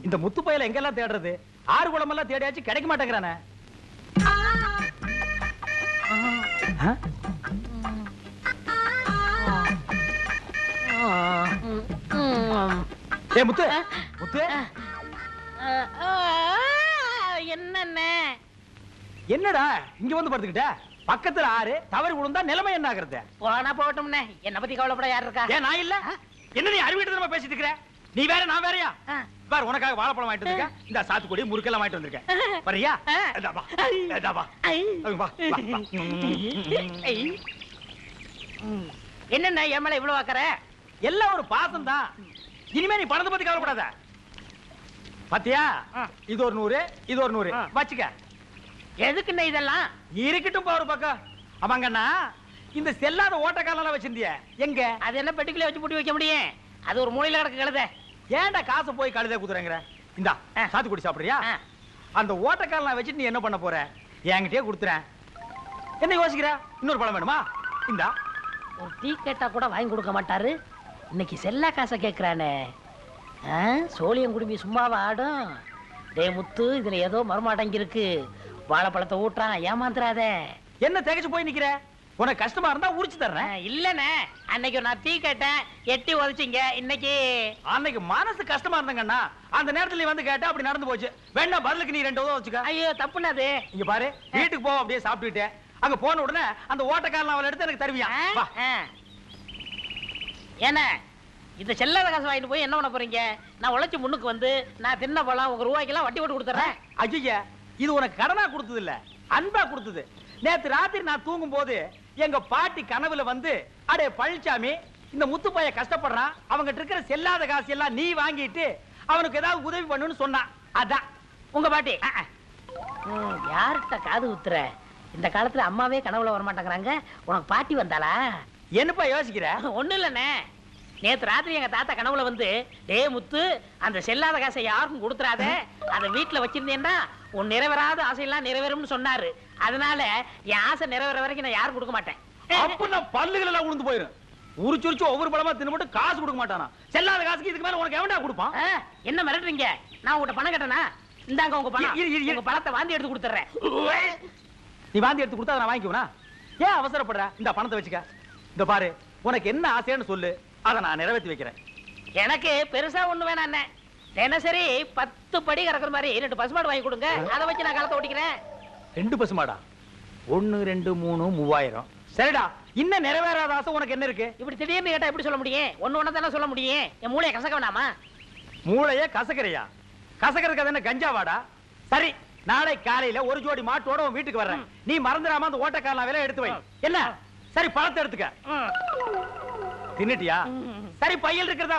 இந்த முத்து பையில எங்கெல்லாம் தேடுறது? ஆறு குளமெல்லாம் தேடியாச்சு கிடைக்க மாட்டேங்கிறானே. ஏ முத்து, முத்து என்னடா இங்க வந்து படுத்துக்கிட்ட? பக்கத்துல ஆறு தவறு விழுந்தா நிலைமை என்ன ஆகுறது? போனா போகட்டும்னே, என்ன பத்தி கவலைப்பட யாரு இருக்கா? ஏன் நான் இல்ல? என்ன நீ அறிவிட்டு பேசிட்டு இருக்கிற? நீ வேற நான் வேறயா? பார், உனக்காக வாழைப்பழம் வாங்கிட்டு வந்திருக்கேன். இந்த சாத்துக்குடி முறுக்கெல்லாம் வாங்கிட்டு வந்திருக்கேன். வரியா? என்னென்ன என் மேல இவ்வளவு ஆக்கற? எல்லாம் ஒரு பாசம் தான். இனிமே நீ பணத்தை பத்தி கவலைப்படாத. பாத்தியா, இது ஒரு 100, இது ஒரு 100 வச்சுக்க. எதுக்குண்ணே இதெல்லாம்? இருக்கட்டும் பா ஒரு பக்கம். அவங்கண்ணா இந்த செல்லாத ஓட்டக்காலெல்லாம் வச்சிருந்திய எங்க? அது என்ன பெட்டிக்குள்ள வச்சு பூட்டி வைக்க முடியும்? அது ஒரு மூலையில கிடக்கு கழுத. ஏன்டா காசை போய் கழுத குதுறங்கற? இந்தா சாத்துக்குடி சாப்பிடுறியா? அந்த ஓட்டக்காலெல்லாம் வச்சிட்டு நீ என்ன பண்ண போற? என்கிட்டயே கொடுத்துறேன். என்ன யோசிக்கிற? இன்னொரு பழம் வேணுமா? இந்தா. ஒரு டீ கேட்டா கூட வாங்கி கொடுக்க மாட்டாரு. இன்னைக்கு செல்லா காசை கேட்கிறானே. சோழியம் குடும்பி சும்மாவா ஆடும்? டேய் முத்து, இதுல ஏதோ மர்மாடங்கி இருக்கு. வாழைப்பழத்தை ஊட்டுறான், ஏமாந்துறாத. என்ன திகைச்சு போய் நிக்கிற? உனக்கு கஷ்டமா இருந்தா உரிச்சு தர்றேன். இல்லனே, அன்னைக்கு நான் டீ கேட்டேன், எட்டி உதச்சிங்க. இன்னைக்கு அன்னைக்கு மனசு கஷ்டமா இருந்தாங்கண்ணா, அந்த நேரத்துல நீ வந்து கேட்ட, அப்படி நடந்து போச்சு. வேணா பதிலுக்கு நீ 2 உதச்சிக்க. ஐயோ தப்புனது. இங்க பாரு, வீட்டுக்கு போ, அப்படியே சாப்பிட்டுட்டு அங்க போன உடனே அந்த ஓட்டக்காரன் அவளை எடுத்து எனக்கு தருவியா? ஏன்னா இந்த செல்லாத காசு வாங்கிட்டு போய் என்ன பண்ண போறீங்க? நான் உழைச்சு முன்னுக்கு வந்து நான் தின்ன பழம் உங்க ரூபாய்க்கெல்லாம் வட்டி போட்டு கொடுத்துறேன். ஐயா, இது உனக்கு கடனா கொடுத்தது இல்ல, அன்பா கொடுத்தது. நேத்து ராத்திரி நான் தூங்கும் போது எங்க பாட்டி கனவுல வந்து, அடே பழனிசாமி, இந்த முத்து பைய கஷ்டப்படுறான், அவங்கிட்ட இருக்கிற செல்லாத காசு எல்லாம் நீ வாங்கிட்டு அவனுக்கு ஏதாவது உதவி பண்ணுன்னு சொன்னான். அதான் உங்க பாட்டி. யார்கிட்ட காது குத்துற? இந்த காலத்துல அம்மாவே கனவுல வர மாட்டேங்கிறாங்க, உனக்கு பாட்டி வந்தாளா? என்னப்பா யோசிக்கிற? ஒண்ணு இல்லண்ணே, நேத்து ராத்திரி எங்க தாத்தா கனவுல வந்து, டே முத்து, அந்த செல்லாத காசை யாருக்கும் கொடுத்துறாத, அதை வீட்டுல வச்சிருந்தேன்னா உன் நிறைவேறாத ஆசையெல்லாம் நிறைவேறும்னு சொன்னாரு. அதனால என் ஆசை நிறைவேற வரைக்கும் நான் யாரும் கொடுக்க மாட்டேன். அப்ப நான் பல்லுகள் எல்லாம் உளுந்து போயிரும். உரிச்சு ஒவ்வொரு பழமா தின்னு மட்டும் காசு கொடுக்க மாட்டானா? செல்லாத காசுக்கு இதுக்கு மேல உனக்கு எவன்டா கொடுப்பான்? என்ன மிரட்டுறீங்க? நான் உங்ககிட்ட பணம் கட்டனா? இந்தாங்க உங்க பணம். உங்க பணத்தை வாந்தி எடுத்து கொடுத்துறேன். நீ வாந்தி எடுத்து கொடுத்தா நான் வாங்கிக்குவனா? ஏன் அவசரப்படுற? இந்த பணத்தை வச்சுக்க. இந்த பாரு, உனக்கு என்ன ஆசைன்னு சொல்லு, அதை நான் நிறைவேற்றி வைக்கிறேன். எனக்கு பெருசா ஒண்ணு வேணாம் அண்ணே. தினசரி 10 படி கறக்குற மாதிரி 2 பசுமாடு வாங்கி கொடுங்க, அதை வச்சு நான் காலத்தை ஓட்டிக்கிறேன். 2 பசுமாடா? 1 2 3 3000. சரிடா, இன்னும் நிறைவேறாத ஆசை உனக்கு என்ன இருக்கு? இப்படி திடீர்னு கேட்டா எப்படி சொல்ல முடியும்? ஒண்ணு தானே சொல்ல முடியும். என் மூளையை கசக்க வேணாமா? மூளையே கசக்கறியா? கசக்கிறதுக்கு அது என்ன கஞ்சாவாடா? சரி, நாளை காலையில ஒரு ஜோடி மாட்டோட உன் வீட்டுக்கு வர்றேன். நீ மறந்துடாம அந்த ஓட்டக்காரன் விலை எடுத்து வை. என்ன? சரி, பழத்தை எடுத்துக்க. தின்னுட்டியா? சரி, பையில் இருக்கிறதா